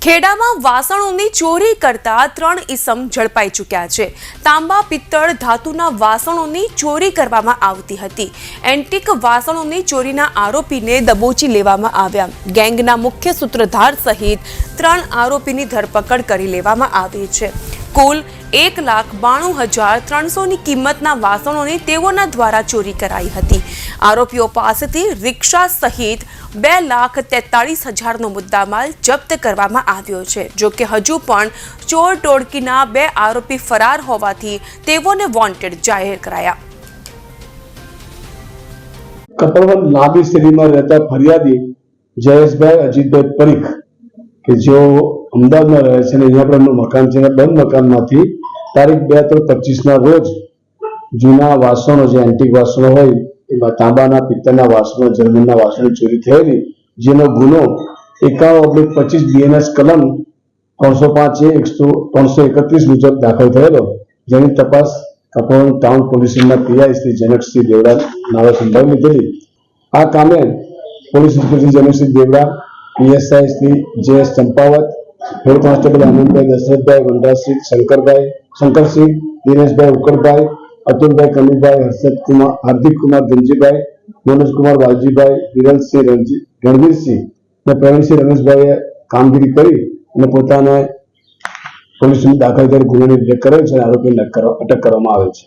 ખેડામાં વાસણોની ચોરી કરતા 3 ઈસમ ઝડપાઈ ચૂક્યા છે। તાંબા પિત્તળ ધાતુના વાસણોની ચોરી કરવામાં આવતી હતી। એન્ટિક વાસણોની ચોરીના આરોપીને દબોચી લેવામાં આવ્યા। ગેંગના મુખ્ય સૂત્રધાર સહિત 3 આરોપીની ધરપકડ કરી લેવામાં આવી છે। કુલ 1,92,300ની કિંમતના વાસણોની તેઓના દ્વારા ચોરી કરાઈ હતી। આરોપીઓ પાસેથી રિક્ષા સહિત 2,43,000નો મુદ્દામાલ જપ્ત કરવામાં આવ્યો છે। જો કે હજુ પણ ચોર ટોળકીના 2 આરોપી ફરાર હોવાથી તેઓને વોન્ટેડ જાહેર કરાયા। કપડવંત લાંબી શેરીમાં રહેતા ફરિયાદી જયેશભાઈ અજીતભાઈ પરીખ કે જેઓ અમદાવાદમાં રહે છે અને અહીંયા પણ એમનું મકાન છે, બંધ મકાનમાંથી તારીખ 2/3/25ના રોજ જૂના વાસણો જે એન્ટિક વાસણો હોય એમાં તાંબાના પિત્તળના વાસણો જર્મનના વાસણો ચોરી થયેલી, જેનો ગુનો 51/25 બીએનએસ કલમ 305A 331 મુજબ દાખલ થયેલો, જેની તપાસ કપડવંત ટાઉન પોલીસના પીઆઈ શ્રી જનકસિંહ દેવડા નાવે સંભાળી લીધેલી। આ કામે police inspector Janaksinh Devda, PSI Shri J S. Champavat, head constable Anandbhai Dashrathbhai Vandasinh, Shankarsinh, Dineshbhai Ukalbhai, Atulbhai Kanubhai, Harshadkumar, Hardikkumar Dhanjibhai, Manojkumar Valjibhai, Viralsinh Ranvirsinh અને પ્રવીણસિંહ રમેશભાઈએ કામગીરી કરી અને પોતાને પોલીસમાં દાખલ કરી ગુનાની અટક કરેલ છે અને આરોપીને અટક કરવામાં આવે છે।